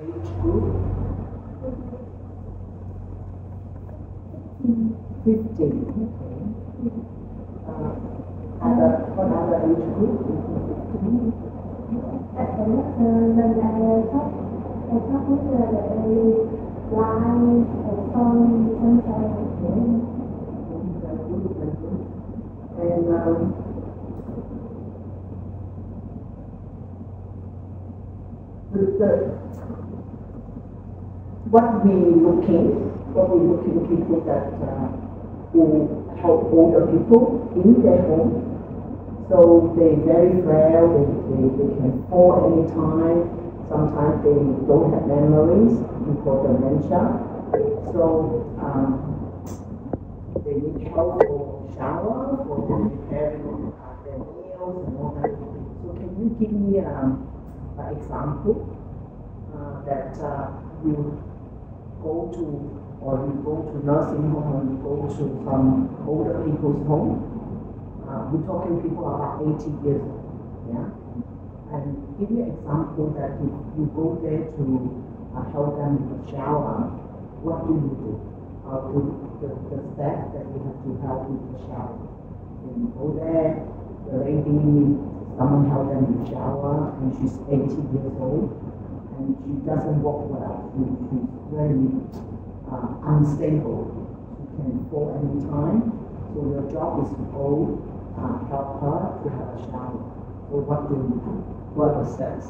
age group? 15. Okay. What other age group? 15. Mình là thấp nhất là để like, phone, sunshine. And what we looking people that who help older people in their home. So they're very frail, they can fall anytime. Sometimes they don't have memories, we call dementia. So they need help for shower, for preparing their meals and all that. So can you give me an example that you go to, or you go to nursing home, or you go to some older people's home? We're talking people about 80 years old, yeah? And give you an example that if you go there to help them with the shower, what do you do? The step that you have to help with the shower. When you go there, the lady, someone help them with the shower, and she's 80 years old, and she doesn't walk well. She's very unstable. She can fall any time. So your job is to go help her to have a shower. So what do you do? What are the steps?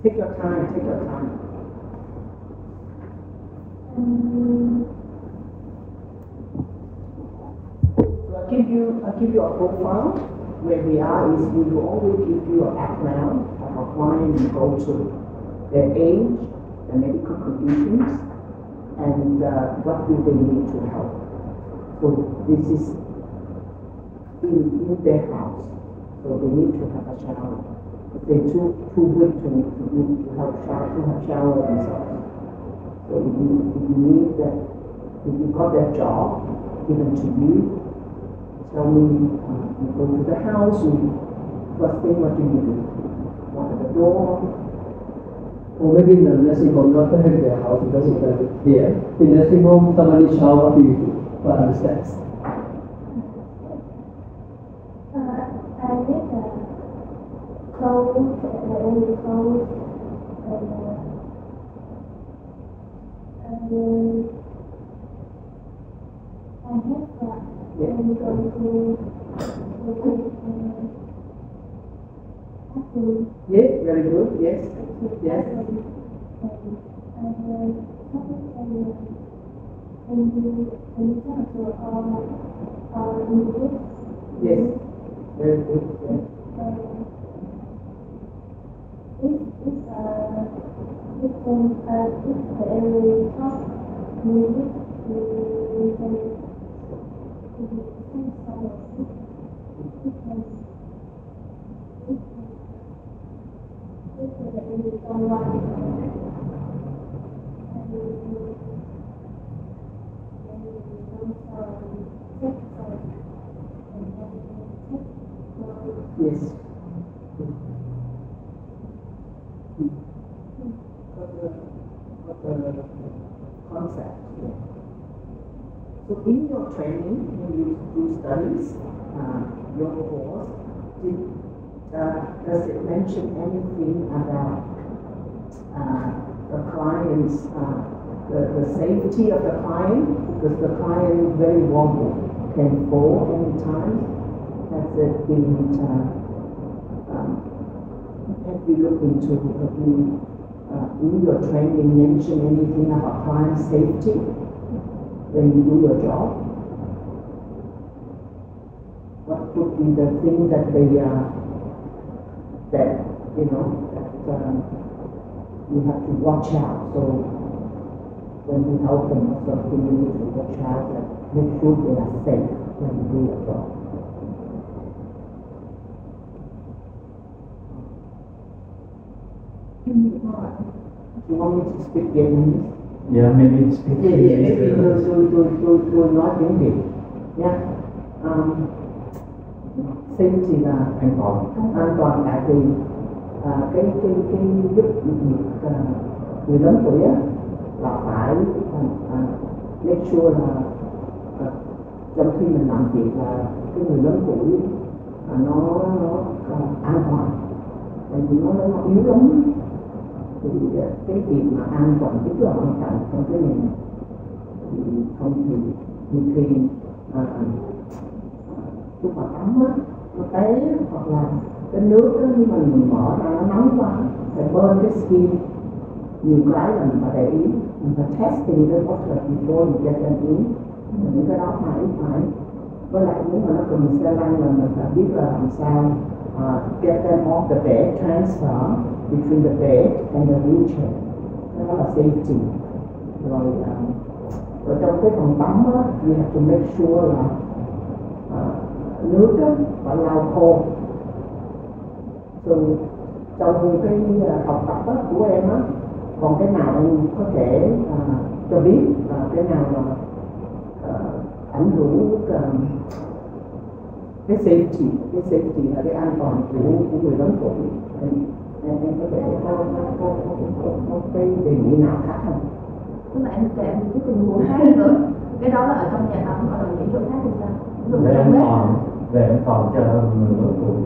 Take your time. So I'll give you a profile. Where we are is we will always give you a background of a client you go to, their age, their medical conditions, and what do they need to help. So this is in their house, so they need to have a shower. They're too weak to have shower themselves. So if you need that, if you got that job given to you, tell me, you go to the house, first thing, what do you do? Knock at the door? Or maybe in the nursing home, not to have their house because it's here. In the nursing home, somebody shower, what do you do? What are the steps? I make a clothes, the only clothes, and I have and go to yes, very good, yes. Yes. Yes, very good. Yes. Yes. The concept. Yeah. So in your training, when you do studies, your course, does it mention anything about the client's, the safety of the client? Because the client very vulnerable, can fall anytime. Has it been, have you looked into, have you, in your training mention anything about client safety when you do your job? What could be the thing that they that you have to watch out? So when you help them or something, you need to watch out and make sure they are safe when you do your job. You want me to speak Vietnamese? Yeah, maybe speak Maybe tôi nói tiếng Việt. Yeah. Safety là an toàn, tại vì cái giúp người lớn tuổi á, là phải make sure là trong khi mình làm việc là cái người lớn tuổi nó an toàn, tại vì nó yếu lắm. Thì cái việc mà an toàn rất là quan trọng trong cái này. Thì không thì nhiều khi lúc mà tắm á, nó té hoặc là cái nước đó, nhưng mà mình mở ra nó nóng quá, phải bơm cái skin. Nhiều cái là mình phải để ý, mình phải testing cái water before you get them in. Những cái đó phải với lại nếu mà nó cần xe lăn là mình phải biết là làm sao get them off the bed, transfer between the bed and the wheelchair. Đó là safety. Rồi trong cái phòng tắm á, you have to make sure là nước á phải lau khô. Rồi trong cái học tập á, của em á, còn cái nào em có thể cho biết là cái nào là ảnh hưởng cái safety là cái an toàn của người lớn tuổi. Em có thể có cái đề nghị nào khác không? Tức là em kể một cái tình huống khác nữa. Cái đó là ở trong nhà tắm, còn là những chỗ khác thì sao? Về an toàn cho người lớn tuổi.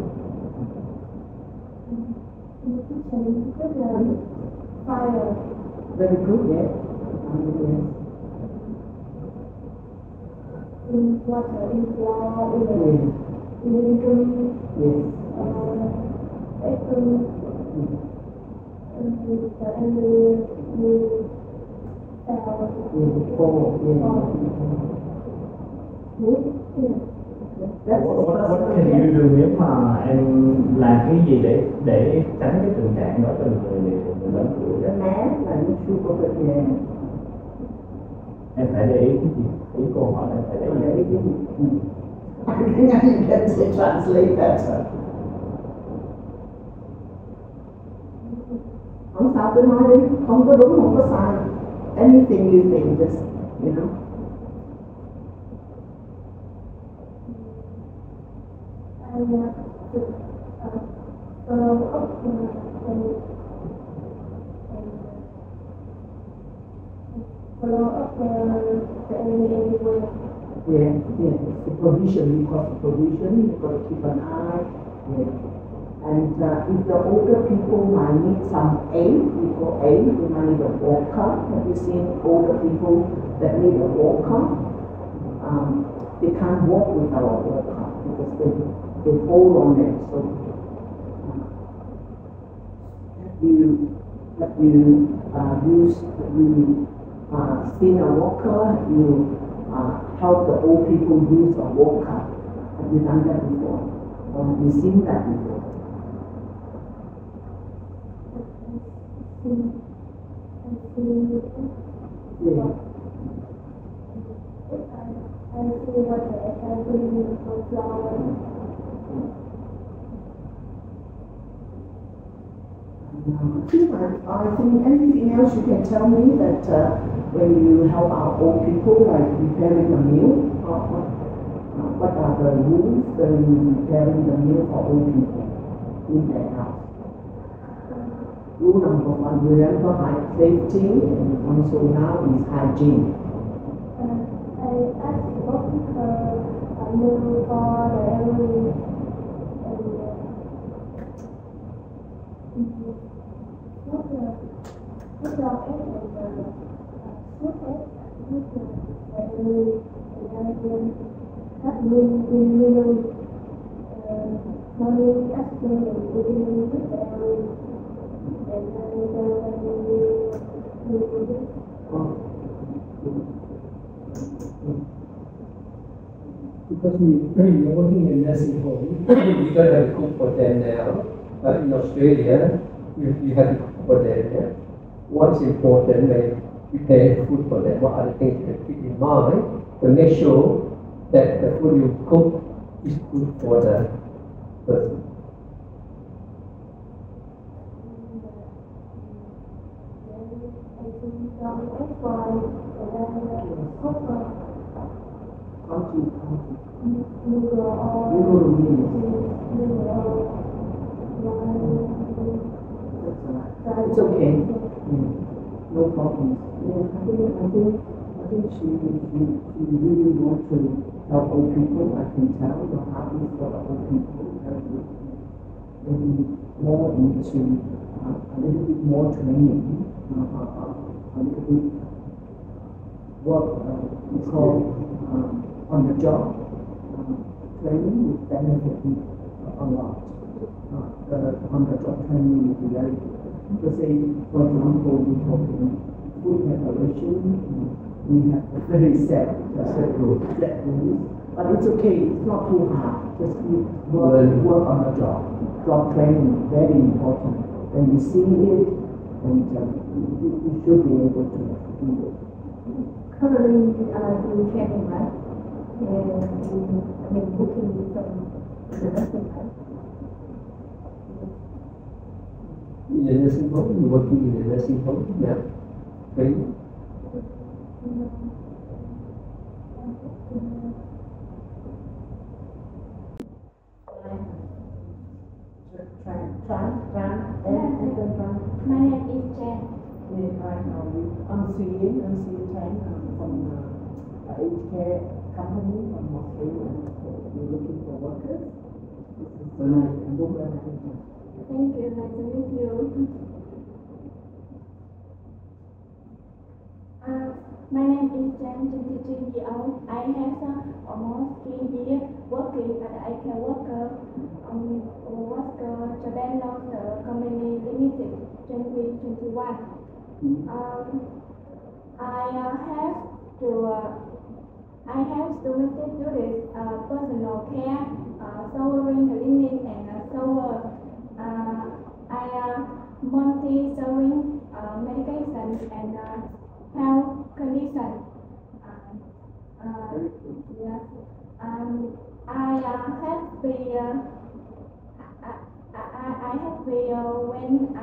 Fire. Very good, yes. In water, in flour, in drink, Yes. bathroom, and What can you do nếu mà em làm cái gì để tránh cái tình trạng đó cho người lớn tuổi? Cái má là nó super good, yeah. Em phải để ý cái gì? Ý cô hỏi là em phải để ý cái gì? I think I can translate better. Không sao, cứ nói đi, không có đúng, không có sai. Anything you think, just, you know. follow up the anywhere. Yeah. Supervision, you've got supervision, you've got to keep an eye. Yeah. And if the older people might need some aid, people aid, they might need a walker. Have you seen older people that need a walker? They can't walk without a walker because they hold on it. So have you seen a walker? You help the old people use a walker. Have you done that before? Or have you seen that before? Yeah. I see what I bring in for flowers. I think anything else you can tell me that when you help our old people, like preparing a meal, what are the rules when you preparing the meal for old people in their house? Rule number one, remember safety, and also now is hygiene. I asked what a meal for the elderly what dog and food morning, afternoon, and evening with the elderly. Because you're working in nursing home, you don't have to cook for them now. But in Australia, you have to cook for them. Yeah? What's important when you prepare food for them? What are the things you have to keep in mind to make sure that the food you cook is good for the person? you go You go to meetings. That's all right. It's okay. No problems. I think she really wants to help old people. I can tell the heart is for the old people. Maybe more into a little bit more training, a little bit work we call on the job training would benefit me a lot. The on the job training would be very good. To say, for example, we talk in food preparation, we have a very set rules. But it's okay, it's not too hard. Just work on the job. Job training, very important. When you see it, and you should be able to do it. Currently, doing training, right? Booking from the nursing, right? In a nursing home, you're working in a nursing home, yeah, training. My name is Jen. I'm Suyên Tran from aged care company from Australia. We're looking for workers. This is my book. Thank you. Nice to meet you. My name is Jen, 23 years old. I have almost 3 years working as a care worker. Japan Local Company Limited 2021. I have domestic duties, personal care, showering, cleaning, and shower. I monitoring medication and health condition. Yes. I happy when I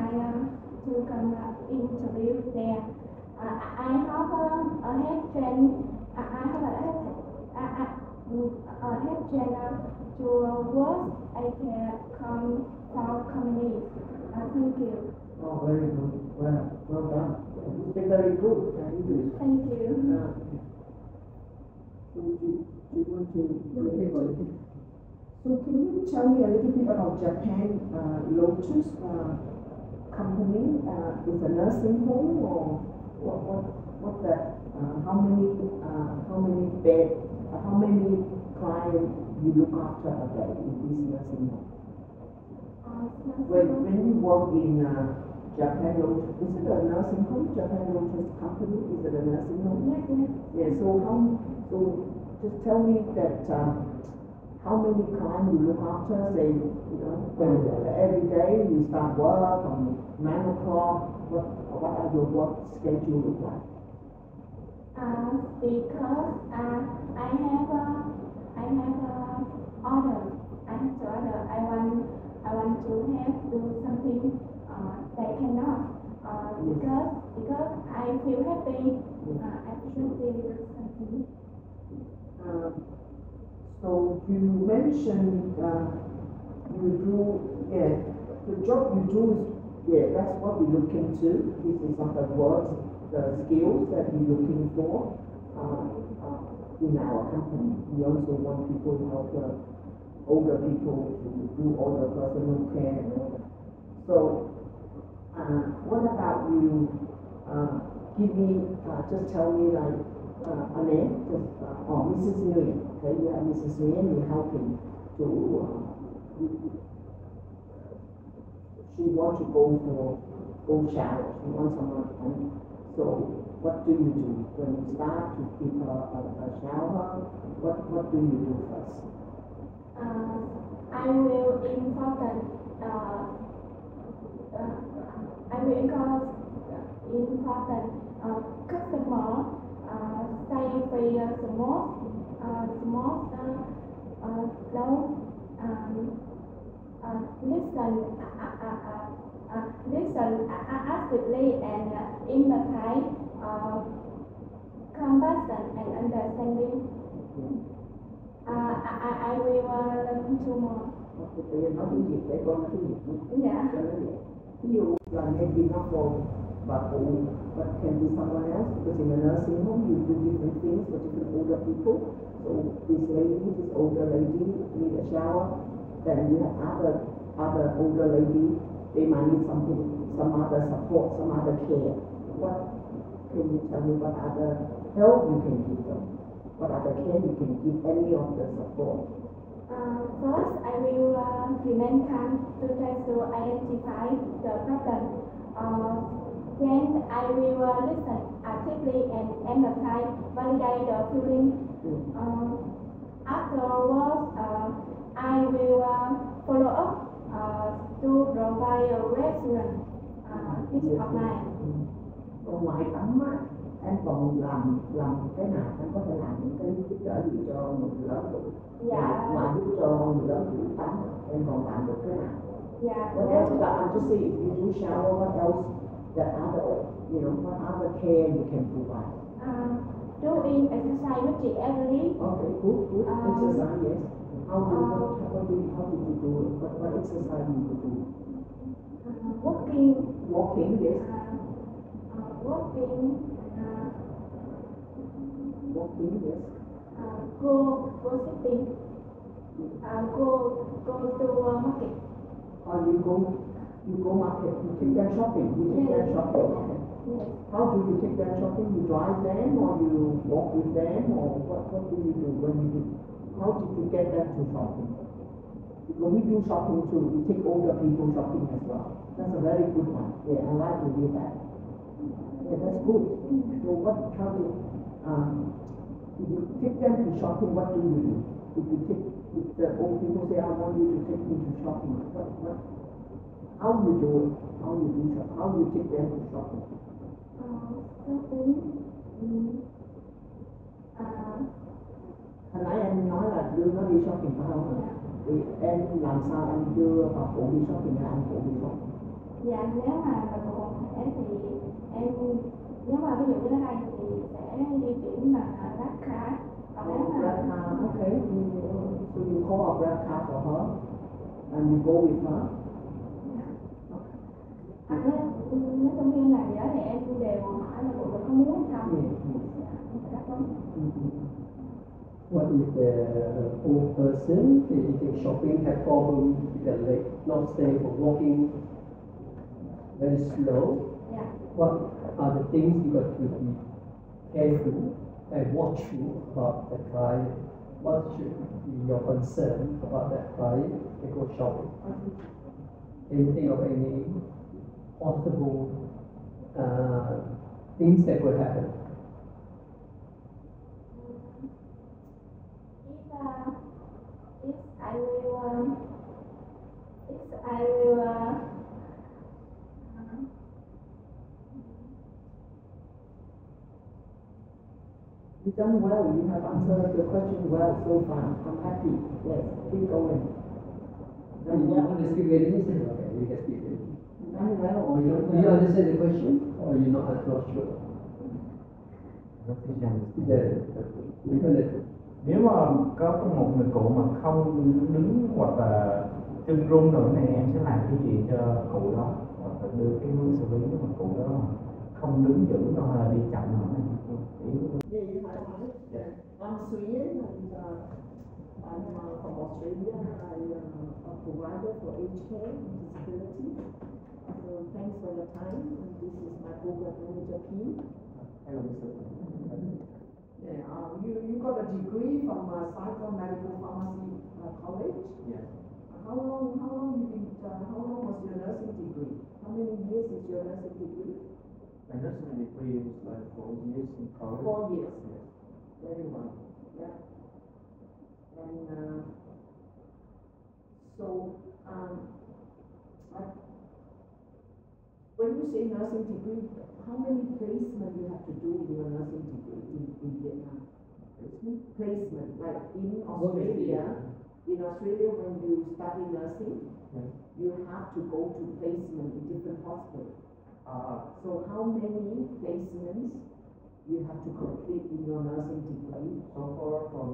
to come interview there. I have a head train. I have a head trainer to work. I can come from company. Thank you. Oh, very good. Well done. It's very good. Thank you. So can you tell me a little bit about Japan Lotus company? Is a nursing home or what that? How many bed? How many clients you look after a day in this nursing home? When you work in Japan Lotus, is it a nursing home? Japan Lotus company, is it a nursing home? Yes. Yeah. So just tell me that how many clients you look after. Say, when every day you start work on 9 o'clock. What are your work schedule look like? Because I have order. I have to order. I want to have do something they cannot. Because I feel happy. I should do something. So you mentioned you do, the job you do is, that's what we look into. This is some of the work, the skills that we're looking for in our company. We also want people to help older people to do all the personal care and all that. So what about you? Just tell me like a name, or Mrs. Nguyen. Okay, yeah, Mrs. Nguyen, you're helping to. She wants to go shower. She wants someone to come. So what do you do when you start to give her a shower? What do you do first? I will important customer stay free small slow listen actively and empathize compassion and understanding. I will learn two more. Ok, bây giờ nói tiếng Việt để con nói tiếng Việt. Dạ. Cho nó dễ. Ví dụ là maybe not for bà phụ, but can be someone else, because in a nursing home you do different things for different older people. So this lady, this older lady need a shower, then you have other older lady, they might need something, some other support, some other care. What can you tell me what other help you can give them? What other care you can give any of the support? First, I will remain calm to try to identify the problem. Then I will listen actively and empathize, validate the feeling. Afterwards, I will follow up to provide a reassurance, peace of mind. Còn ngoài tắm á, anh còn làm cái nào, anh có thể làm những cái giúp đỡ gì cho người lớn tuổi? Dạ. Ngoài giúp cho người lớn tuổi tắm, em còn làm được cái nào? Dạ. What else? I'm just saying, if you do shower, what else? That other, what other care you can provide? Doing exercise with it every day. Okay, good. Exercise, yes. How did you do it? What exercise do you do? Walking, yes. walking, Walking, yes. go shopping, go to market. Or you go market, you take them shopping, okay. Yes. How do you take them shopping? You drive them or you walk with them, or what do you do when you do? How did you get them to shopping? Because we do shopping too, we take older people shopping as well. That's a very good one. Yeah, I like to hear that. Yeah, that's good. So if you take them to shopping, what do you do? If the old people say, I want you to take me to shopping, how you do it? How you take them to shopping? Shopping. Hồi nãy em nói là đưa nó đi shopping phải không? Thì em làm sao em đưa bà phụ đi shopping hay anh phụ đi shopping? Dạ, nếu mà bà cụ còn khỏe thì nếu mà ví dụ như ở đây thì sẽ di chuyển bằng Grab car. Còn nếu mà Grab car, okay. So you call a Grab car for her and you go with her. Nói chung khi em làm gì đó thì em đều hỏi là cụ có muốn hay không. Em sẽ đáp ứng. What if the old person eating shopping have problem with their leg, not stable, walking very slow? Yeah. What are the things you got to be careful and watchful about the client? What should be your concern about that client and go shopping? Can you think of any possible things that could happen? If I will You've done well. You have answered the question well so far. I'm happy. Yes, keep going. You want to speak Vietnamese? Okay, you can speak Vietnamese. Done well. Or do you understand the question? Or you're not sure? Nếu mà có một người cụ mà không đứng hoặc là chân run rồi này, em sẽ làm cái gì cho cụ đó, hoặc là đưa cái hướng xử lý mà cụ đó mà không đứng vững đâu, hay là đi chậm nữa này. I'm Sweden and I'm from Australia. I'm a provider for aged care and disability. So thanks for your time. And this is my program manager team. Yeah, you got a degree from Psychomedical Pharmacy College. Yes. How long was your nursing degree? How many years is your nursing degree? My nursing degree was like 4 years in college. 4 years. Yes. Very well. Yeah. And when you say nursing degree, how many placements you have to do in your nursing degree in Vietnam? Placement, like in Australia. In Australia, when you study nursing, you have to go to placement in different hospitals. So how many placements you have to complete in your nursing degree? So far from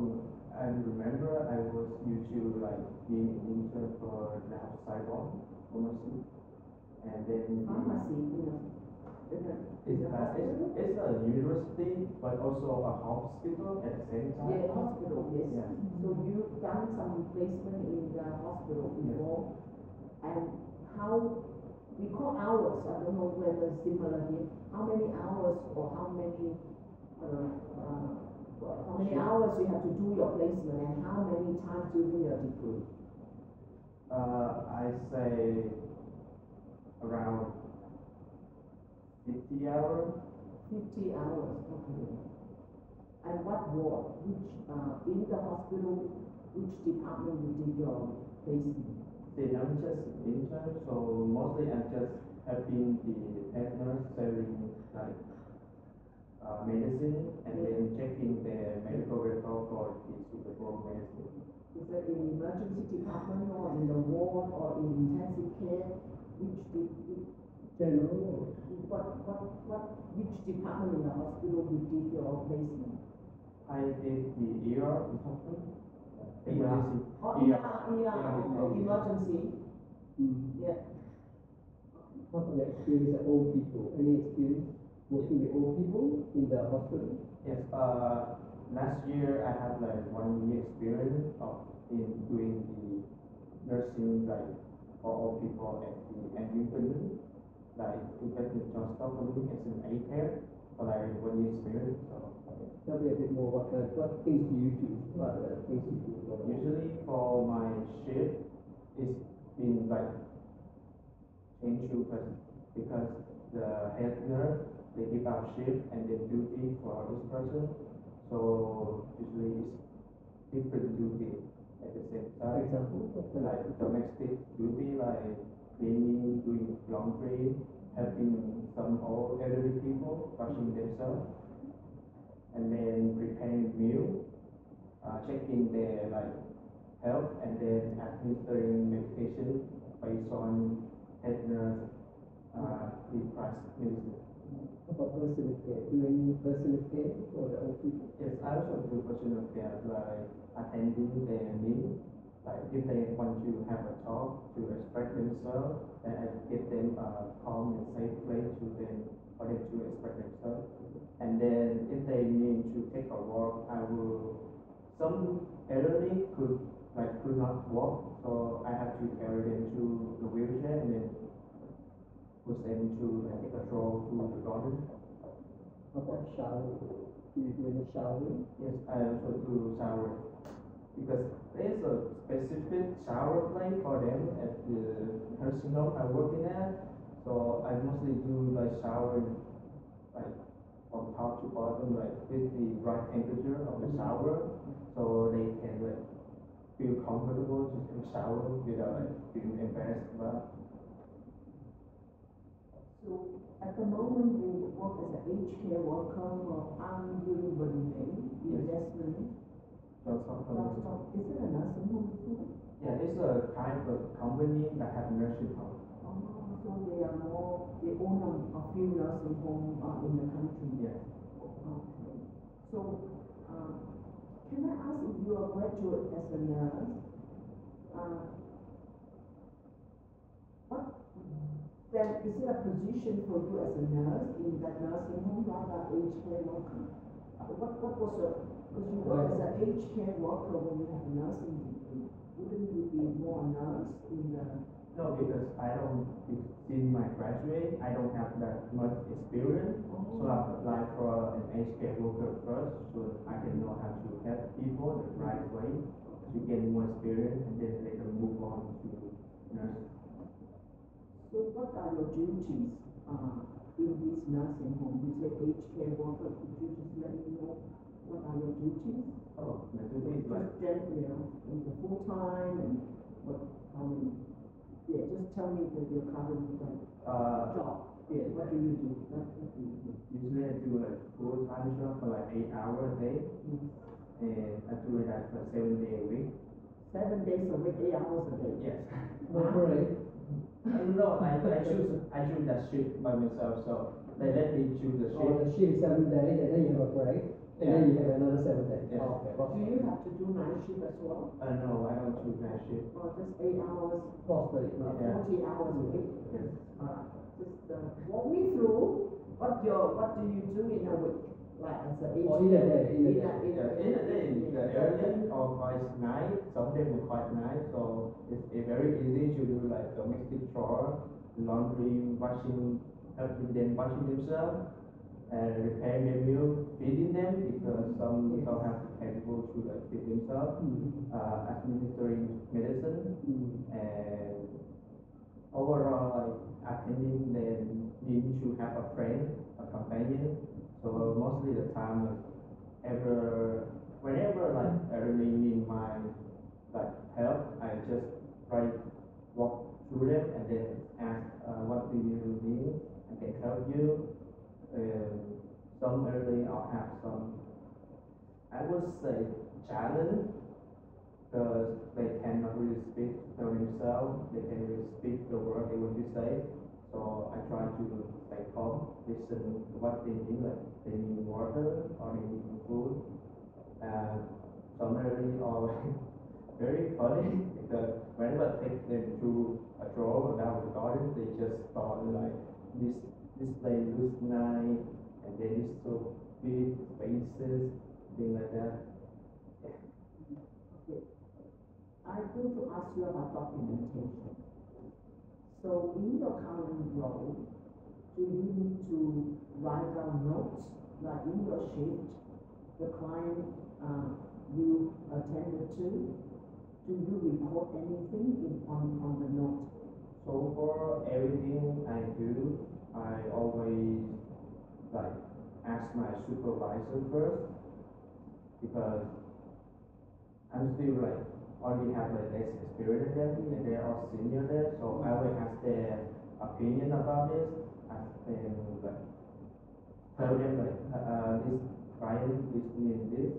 I remember I was used to like being an intern for the Saigon pharmacy, and then Pharmacy, you know, it's a university but also a hospital at the same time. yeah, hospital, yes. Yeah. So you've done some placement in the hospital before, and how we call hours. I don't know whether it's similar here. How many hours or how many hours you have to do your placement, and how many times during your degree? I say around 50 hours. 50 hours, okay. And what ward, which, in the hospital, which department you did your placement? See, I'm just an intern, so mostly I'm just helping the head nurse selling like medicine and then checking the medical record for the suitable medicine. Is that in emergency department or in the ward or in intensive care? Which General. Which department in the hospital you did your placement? I did the ER department. Emergency. Oh, emergency. Yeah. How about the experience of old people? Any experience working with old people in the hospital? Yes. Last year I had like 1 year experience in doing the nursing like for old people at the ambulance, like in Johnstown as an A care for like 1 year experience. So Tell me a bit more what things do you do? What things do you do? usually for my shift, it's been like change because the head nurse they give out shift and then duty for this person. So usually it's different duty at the same For time. example, Like domestic duty, like cleaning, doing laundry, helping some old elderly people washing themselves, and then preparing meal, checking their like health, and then administering medication based on head nurse prescribed medicine. how about personal care? Do any personal care for the old people? Yes, I also do personal care, like attending their needs. Like if they want to have a talk to express themselves, then I give them a calm and safe place for them to express themselves. And then if they need to take a walk, some elderly could not walk, so I have to carry them to the wheelchair and then push them to take a stroll to the garden. How about shower? Do you do any showering? Yes, I also do shower because there's a specific shower place for them at the nursing home I'm working at. So I mostly do like showering like from top to bottom, like with the right temperature of the shower, so they can like feel comfortable to take a shower without like feeling embarrassed about. So at the moment you work as an aged care worker for investment. Is it a nursing home too? Yeah, it's a kind of company that have nursing home. So they own a few nursing homes in the country. Yeah. Okay. So can I ask if you are a graduate as a nurse? Then is it a position for you as a nurse in that nursing home, rather aged care worker? What was your, because you work as an aged care worker when you have a nursing degree, wouldn't you be more a nurse in the? No, because since my graduate, I don't have that much experience. So I applied for an aged care worker first, so I can know how to help people the right way to get more experience and then later move on to nurse. So what are your duties in this nursing home? You say aged care worker, could you just let me know what are your duties? Oh, my duty is like, Just is it full time and how many? Yeah, just tell me your current job. Yeah, what do you do? usually I do like full-time job for like 8 hours a day, and I do that for 7 days a week. 7 days a week, 8 hours a day. Yes. No break. No, I choose that shift by myself, so they let me choose the Or shift. the shift 7 days and then you have a break. And then you have another 7 days. Yes. Oh, okay. Well, Do you have to do night shift as well? No, I don't do night shift. Or just 8 hours, plus the, 40 hours a week? Yes. Just walk me through what do you do in a week? Like as an Or in a day, in a day. In a day, the early or quite night, some days were quite night, so it's very easy to do like domestic chore, laundry, washing, helping them washing themselves, and preparing their meal, feeding them because some have capable to like feed themselves, administering medicine, and overall like attending them need to have a friend, a companion. So mostly the time, whenever like I really need my like help, I just walk through them and then ask, what do you need? I can help you. Some early I'll have some, I would say, challenge because they cannot really speak for themselves. They can really speak the word they want to say. So I try to stay calm, listen to what they need, like they need water or they need food. Some early are very funny because whenever I take them to a draw down the garden, they just start like this place looks nice and then it's so big spaces, things like that. Okay. I'm going to ask you about documentation. So in your current role, do you need to write down notes, like in your shift, the client you attended to, do you record anything on the note? So for everything I do, I always like ask my supervisor first because I'm still like already have like less experience than and they are senior there, so I will ask their opinion about this. Ask them like tell them like this client is doing this,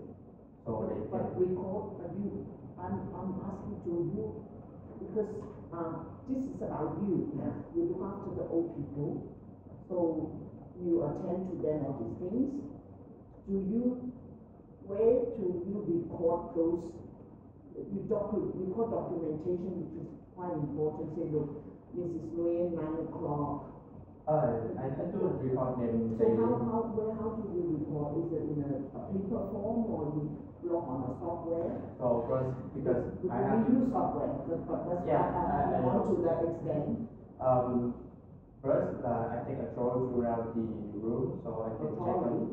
so they But can. record, I'm asking to you because this is about you. Yeah. You look after the old people, so you attend to them all these things. Where do you record those? Record documentation, which is quite important. Say, look, Mrs. Nguyen, 9 o'clock. I do record them So daily. how do you record? Is it in a paper form or you log on a software? So first, because I We have use software, but that's Yeah, why I I want know. to that extent. First, I take a tour throughout the room, so I can check on,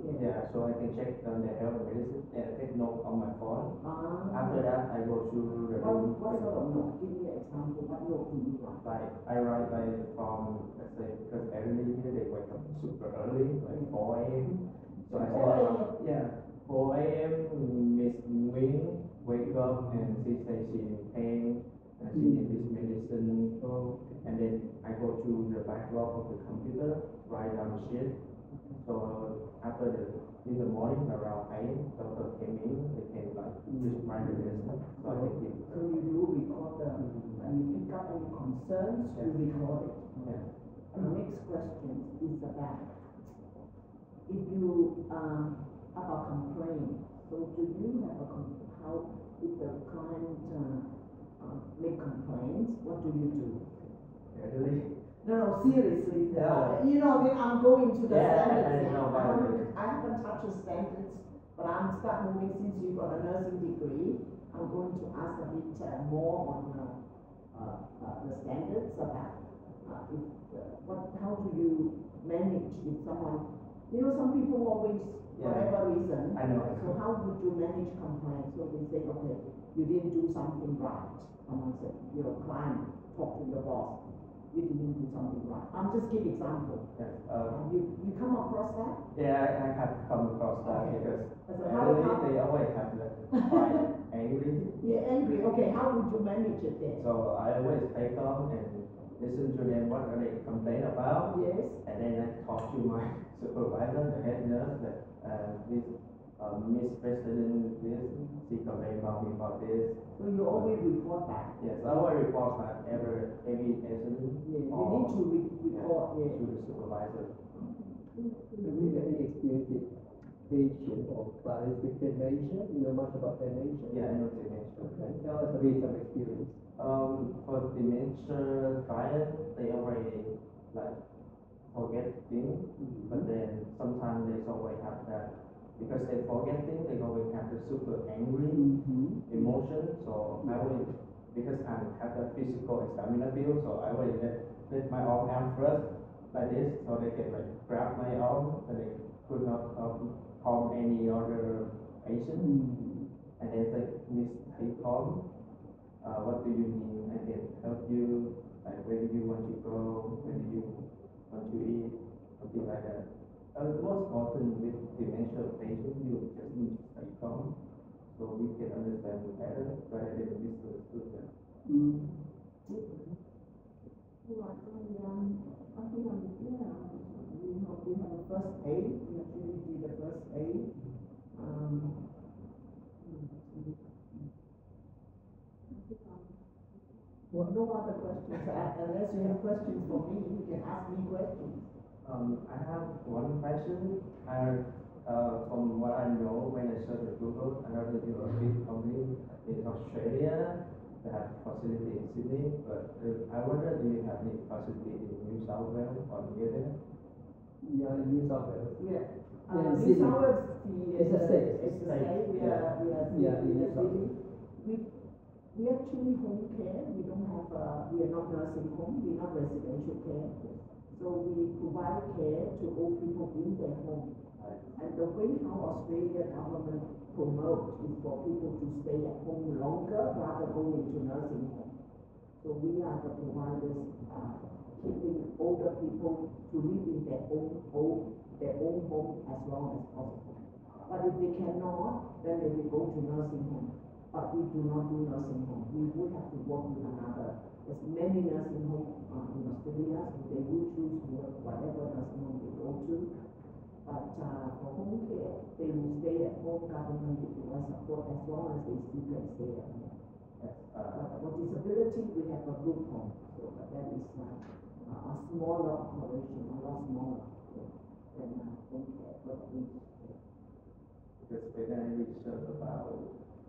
so I can check on the health and medicine and take note on my phone. After that, I go to the room. What sort of note? Give me an example. What note do you write? Like I write like from, let's say, because every here they wake up super early, like 4 a.m. So I say, 4 a.m. Miss Nguyen wake up and she says she's in pain and she needs this medicine. And then I go to the backlog of the computer, write down the shit. So after in the morning around 8, doctor came in, they can like just write the medicine. So I can give. So you do record and you pick up any concerns, you record it. Yeah. And the next question is about if you about complaint. So do you have how if the client make complaints, what do you do? Really? No, seriously. Yeah. You know, I'm going to the standards. I know about it. I haven't touched the standards, but I'm start moving since you got a nursing degree. I'm going to ask a bit more on the standards about how do you manage if someone, some people always, whatever reason. I know. So how would you manage complaints? So they say, okay, you didn't do something right. Someone said, your client talk to your boss. You didn't do something right. I'm just giving example. Yes. You come across that? Yeah, I have come across that because So they always have the quite angry. Yeah, angry. Okay, how would you manage it then? So I always take them and listen to them what are they complain about. Yes. And then I talk to my supervisor, the head nurse, that this Miss President, she complained about me about this. So you always report back. Yes, I always report back every incident. Yeah, you need to report. to the supervisor. Have you had any experience with clarification or clarification? You know much about dementia? Yeah, I know dementia. Okay, tell us a bit some experience. For dementia client, they already like forget things, but then sometimes they always have that because they forget things, they always have the super angry emotion. So I always, because I have a physical stamina build, so I always let my arm first like this, so they can like grab my arm and they could not harm any other patient. And then say, Miss Taipon, what do you need? I can help you. Like where do you want to go? Where do you want to eat? Something like that. Most often with dementia patients, you just need to stay calm, so we can understand you better rather than misunderstood them. Right, I think I'm we have a first aid. We actually did the first aid. Well, no other questions. Unless you have questions for me, you can ask me questions. I have one question. From what I know, when I search Google, I know that you are a big company in Australia that have facility in Sydney, but I wonder, do you have any facility in New South Wales or near there? Yeah, in New South Wales. Yeah. Yeah, New Sydney. South Wales It's a state. It's a state. We are in New South city. We actually home care. We don't have. We are not nursing home. We are not residential care. So we provide care to old people in their home. And the way how Australia government promotes is for people to stay at home longer rather going to nursing home. So we are the providers keeping older people to live in their own home as long as possible. But if they cannot, then they will go to nursing home. But we do not do nursing home. We would have to work with another. There's many nursing homes in Australia, so they will choose whatever nursing home they go to. But for home care, they will stay at home. Government will provide support as long as they still can stay at home. But for disability, we have a group home. So that is a smaller operation, a lot smaller than home care. Because when I research about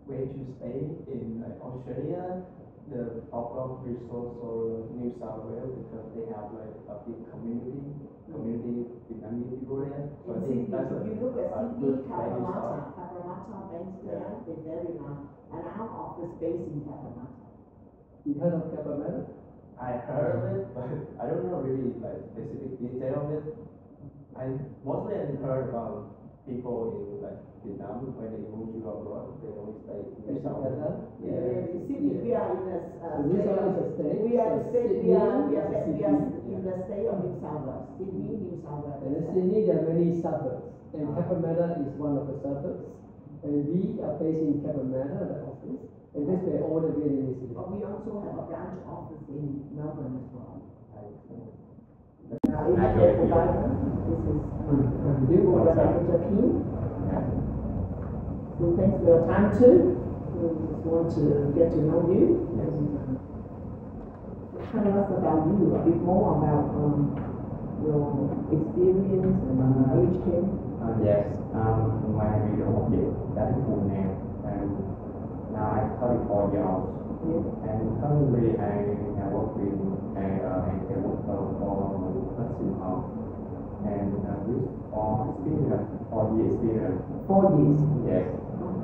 where to stay in Australia, the problem resource or New South Wales because they have like a big community with many people there. So I think that's if you look at good Sydney, place to start. Cabramatta, Bankstown, they're very nice. And our office based in Cabramatta. You heard of Cabramatta? I heard of it, but I don't know really like specific detail of it. I mostly heard about people in like Vietnam when they move to abroad, they always stay in New South Wales. In Sydney, we are in the This one is a state. we are in Sydney, in the state of New South Wales. Sydney, New South Wales. And in Sydney, there are many suburbs, and Cabramatta is one of the suburbs. And we are based in Cabramatta, the office, and this way all the way in the city. But we also have a branch office in Melbourne as well. This is the manager team. So thanks for your time too. We just want to get to know you. Tell us about you, a bit more about your experience and age came. Yes, my video of it, that is full name, and now I'm 34 years old. Yes. And currently I work with a worker for nursing home, and with 4 years experience. 4 years. Yes,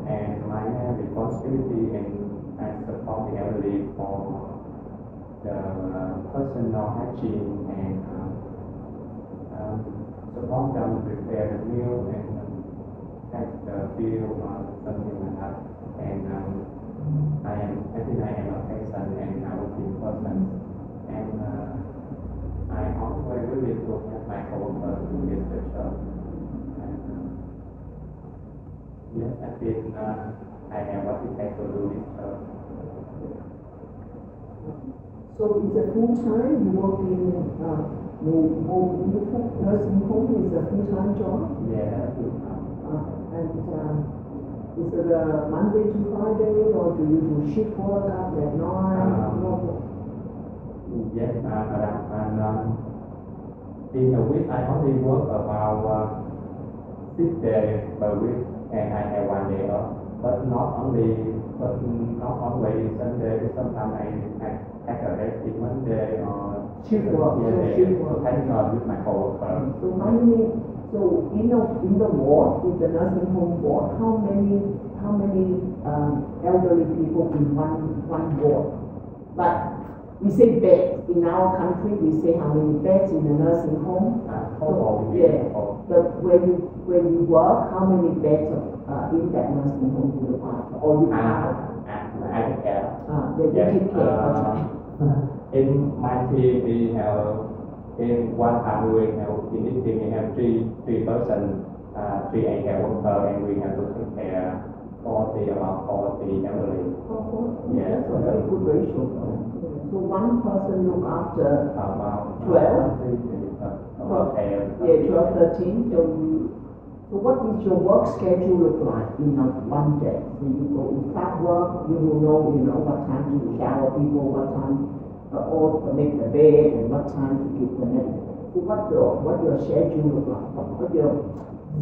and my responsibility and I support the elderly for the personal hygiene and support them prepare the meal and pack the bill or something like that. And I think I am a patient and a working person, and I always really look at my coworkers to get the job. And yes, I think I have what it takes to do this job. So it's a full time. You work in nursing home is a full time job. Yeah, And is it a Monday to Friday, or do you do shift work up at night? yes, and in a week I only work about 6 days per week, and I have 1 day off. But not always Sunday. Sometimes I take a rest in Monday or Shift work, yeah, so shift work. depending on with my coworker. So in the ward, in the nursing home ward, how many elderly people in one ward? Like we say beds in our country, we say how many beds in the nursing home. But when you work, how many beds in that nursing home do you have? Or you have? I take care. They take care. In my team, we have in one time we have in this team we have three person, 3 care worker, and we have to take care about 40 elderly. Yes, so very good ratio. So one person look after About 12? About 10. Yeah, 12, 13. So what is your work schedule look like in one day? So you go to start work, you will know what time to shower people, what time or make the bed, and what time to give the nap. So what your schedule look like? What your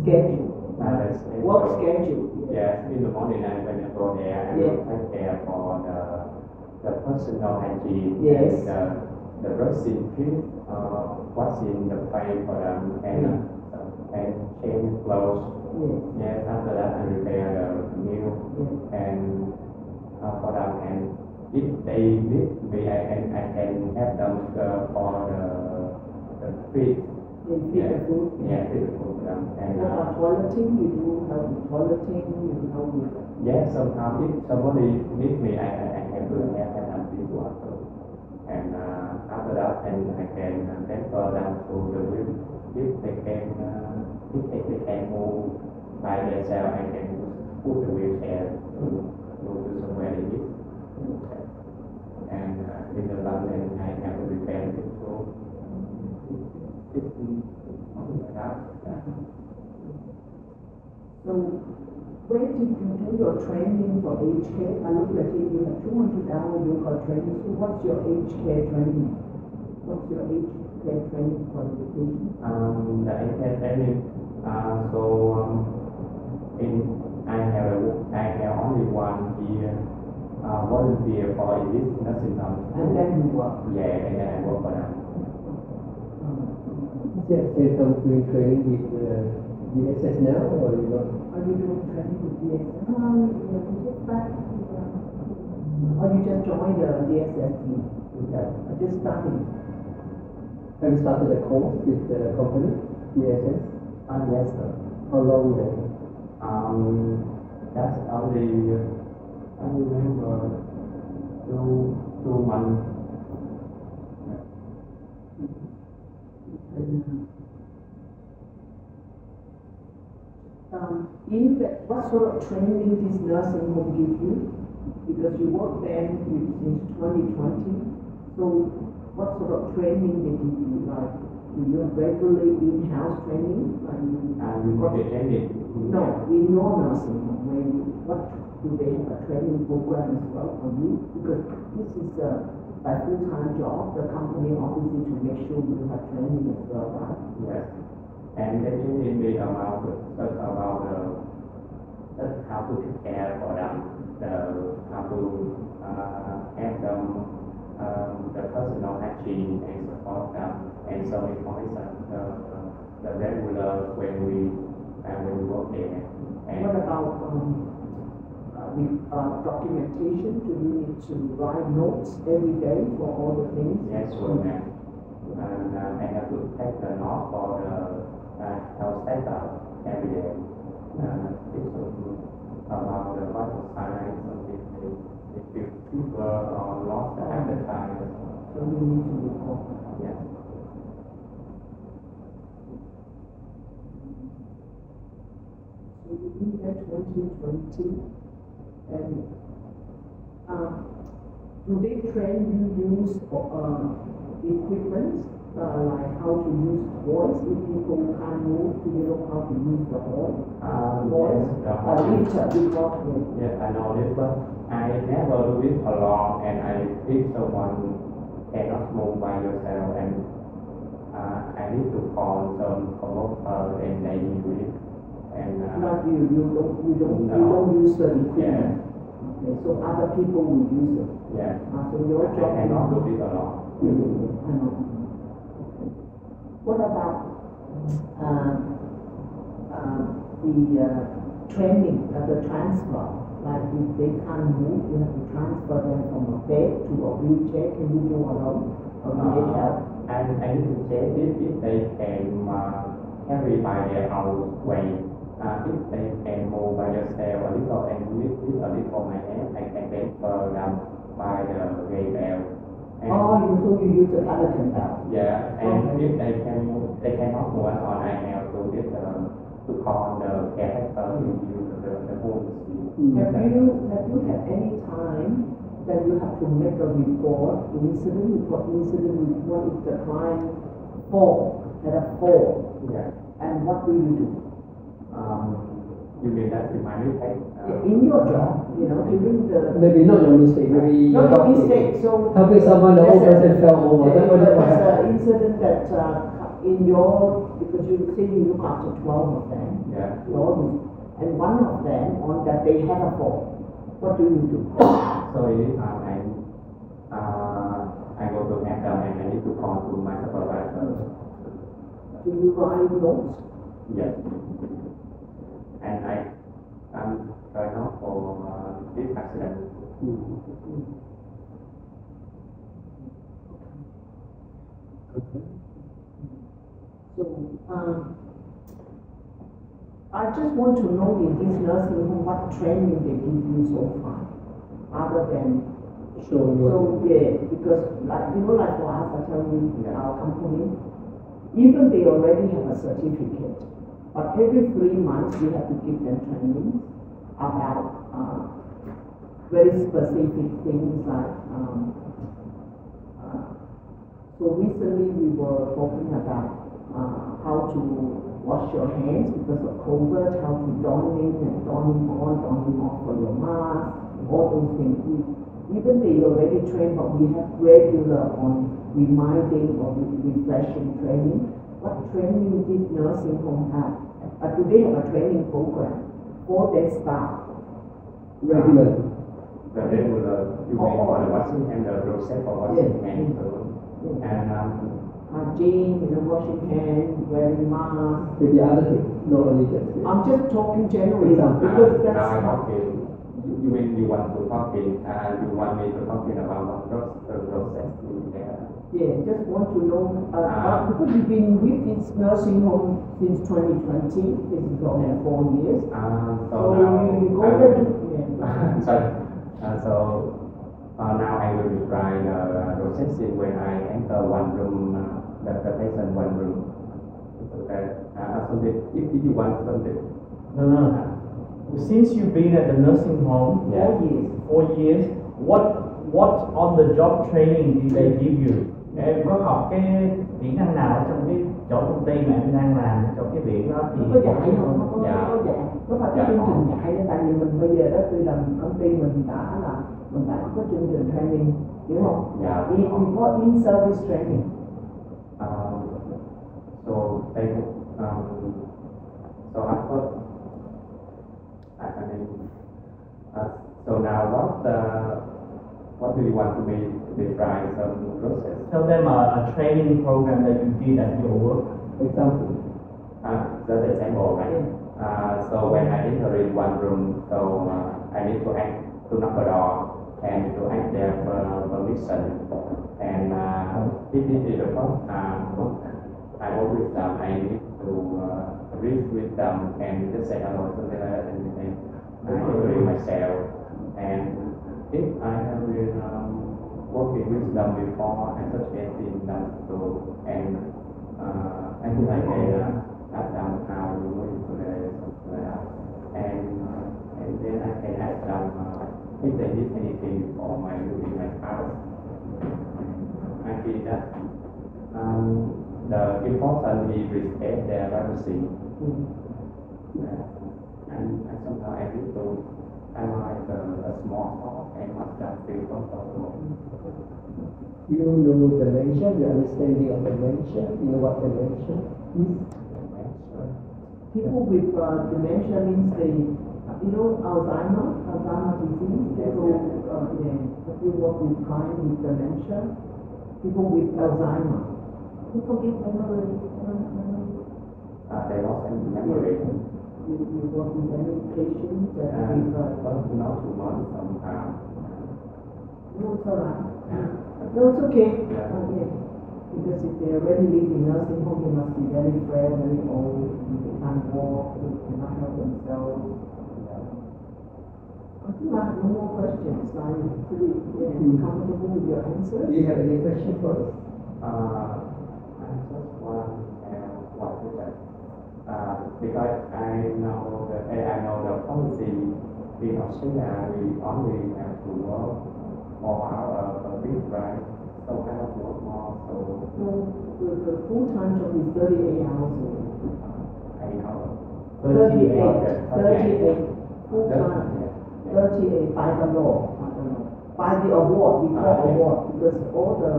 schedule? Work schedule. Yes, in the morning when I go there, I will take care for the personal hygiene. Yes. And the brushing teeth, washing the face for them, and change clothes. Yes, after that I prepare the meal and for them, and if they need me, I can help them for the feed. Feed the food. Yeah, feed the food for them. And toileting, you do help with toileting, you help with. yes, sometimes if somebody needs me, I can do that and this one. And after that, and I can transfer them to the wheel. If they can move by themselves, I can put the wheelchair to somewhere they need. And in the lunch, and I have to prepare it. So it's like that. So where did you do your training for aged care? I look at it, you have 200 hours local training. So what's your aged care training? What's your aged care training qualification? The aged care training. I have only 1 year volunteer for this nursing home. And then you work. Yeah, and then I work for them. Say some doing training with DSS now, or you not? Are you doing training with DSS? Just back Or you just joined the DSS team? Okay. Just starting. Have you started a course with the company, DSS? Yes, sir. How long then? That's only I remember 2 months. What sort of training this nursing home give you? Because you work there since 2020. So what sort of training they give you? Like, do you have regularly in-house training? You got the training? No, in your nursing home, what do they have a training program as well for you? Because this is a full-time job. The company obviously to make sure you have training as well, right? Yes. And they training me about how to take care for them, how to help them, the personal hygiene and support them, and some information, the regular when we work there. And what about documentation? Do you need to write notes every day for all the things? yes, sure, ma'am. And I have to take the note for the health status every day. It's about the vital signs, if they feel fever or lost the appetite. So you need to report. Yes. So you did that 2020, and do they train you use equipment like how to use voice if people can't move? Do you know how to use the voice? Yes, I know this, but I never do this alone, and if someone cannot move by yourself, and I need to call some promoter, and they do it. and Not you. You don't use the equipment. Okay, so other people will use it. yeah, So your I job. cannot do this alone. What about the training, the transfer? Like if they can't move, you have to transfer them from a bed to a wheelchair. Can you do alone, or do they help? I need to check if they can carry by their own weight. If they can move by themselves a little and lift it a little my hand, I can transfer them by the gate belt. So you use the Pelican belt. Yeah, and if they cannot move on, I have to get to call the caretaker to use the home. Have you had any time that you have to make a report, incident report if the client had a fall? Yeah. And what do you do? You mean that in my mistake? In your job, during the... Maybe not your mistake, maybe Not your mistake, so... helping someone, the whole person fell over. There's an incident that in your... Because you say you look after 12 of them. Yeah. And one of them, on that they have a fall. What do you do? So in this time, I go to have them and I need to call to my supervisor. Do you write notes? Yes. And I'm trying out for this accident. So, I just want to know in this nursing home what training they give you so far, other than Sure. because like for us, I tell you, our company, even they already have a certificate, but every 3 months we have to give them training about very specific things like. So recently we were talking about how to wash your hands because of COVID, how to donning on, donning off for your mask, all those things. Even they already trained, but we have regular on reminding or refreshing training. What training did nursing home have? Do they have a training program for their staff? Regular. The regular, you mean for the washing and the process for washing hands. And hygiene, washing hands, wearing masks. Maybe other things, not only just this. I'm just talking generally because that's. Now I'm talking. You mean you want to talking? You want me to talking about what process in there? Yeah, just want to know because you've been with this nursing home since 2020. This is only 4 years. So now you go there. Now I will describe the process when I enter one room, the patient one room. Okay. If you want something. No. Since you've been at the nursing home 4 years, what on the job training did they give you? Em có học cái kỹ năng nào trong cái chỗ công ty mà em đang làm trong cái viện đó thì có dạy không? Có dạy. Có phải cái chương trình dạy đó, tại vì mình bây giờ đó tuy là công ty mình đã có chương trình training, hiểu không? We got in service training. So after so now what do you want to be describe some process? Tell them a training program that you did at your work. Example. Just example, right? So when I enter in one room, so I need to knock the door and to ask their permission. And this is the first I work with them. I need to read with them and just say hello, something like that, and I introduce myself. And if I have been working with them before, associating them to, and I think I can ask them how you work today, something like that. And then I can ask them if they need anything for my doing my house. I think that the important is respect their privacy. And sometimes I need to analyze a small talk and what that feel comfortable. You know dementia, the understanding of dementia, you know what dementia is? people with dementia means they, Alzheimer disease. People, if you work with clients with dementia, people with Alzheimer. People give memory. They lost memory. You work with any patient that with Not too much sometimes. no, it's alright. No, it's okay. Yeah. Okay. Because if they already live in nursing home, they must be very frail, very old. They can't walk, they cannot help themselves. I think I have no more questions. I'm pretty comfortable with your answers. Do you have any question for us? I just want to have one question. Because I know the policy in Australia, we only have to work 4 hours per week, right? So I don't work more, so The full-time job is 38 hours a week. 8 hours. 38 full-time. 38 by the law. By the award, we call award, because all the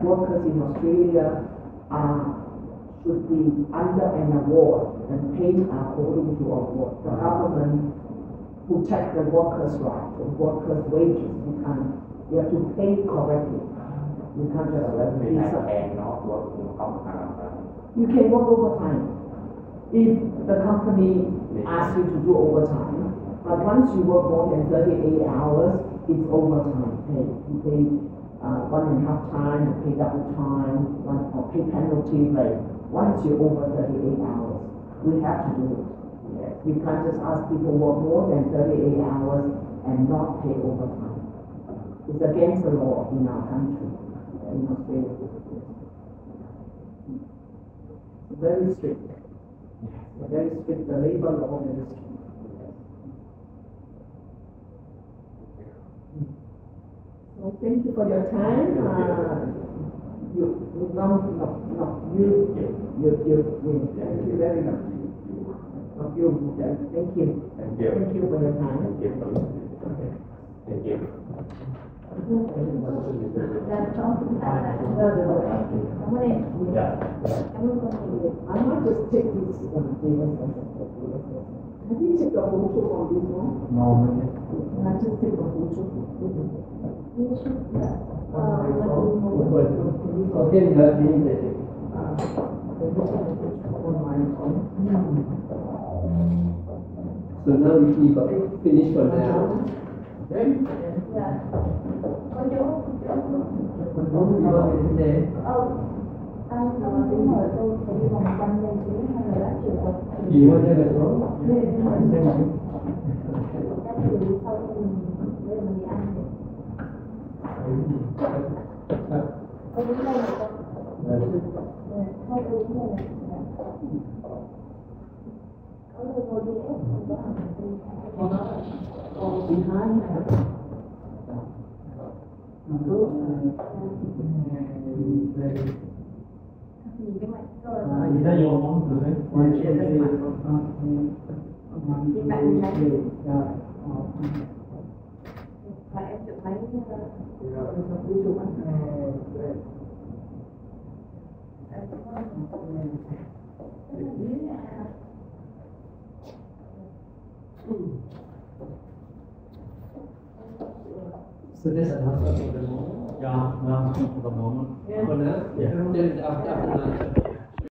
workers in Australia should be under an award and paid according to award. The government protect the workers' rights, the workers' wages. You have to pay correctly. You can't just let me. I cannot work overtime. You can work overtime if the company asks you to do overtime. But once you work more than 38 hours, it's overtime pay. You pay 1.5 time, you pay double time, or pay penalty rate. Once you're over 38 hours, we have to do it. Yes. You can't just ask people work more than 38 hours and not pay overtime. It's against the law in our country, in Australia. It's very strict. It's very strict. The labor law is very strict. So thank you for your time. You thank you very much. Thank you. Thank you. Thank you. Thank you for your time. Thank you. Thank you. Là trong chúng ta là cảm ơn em. Yeah. Cảm ơn con nhiều. I might just take this DSS. Have you taken a photo on this one? No. Can I just take a photo? Okay, you have been there. On my phone. So now we finish for now. Okay? Dạ. Có chỗ. Mình muốn đi vào cái vấn đề. Anh không tính mời tôi phải đi vòng quanh lên chứ hay là đã chịu rồi. Gì mà đây là số? Chắc thì sau khi mình đi ăn thì có đúng đây là không? Không đúng đây là có logo DSS không có hàng Behind that. nhìn cái mặt rồi. Gì ta vô không được đấy. Nhìn bạn nhìn này. Và em chụp máy So that's enough for the moment. Dạ, vâng, đồng hồ. For now, then after lunch.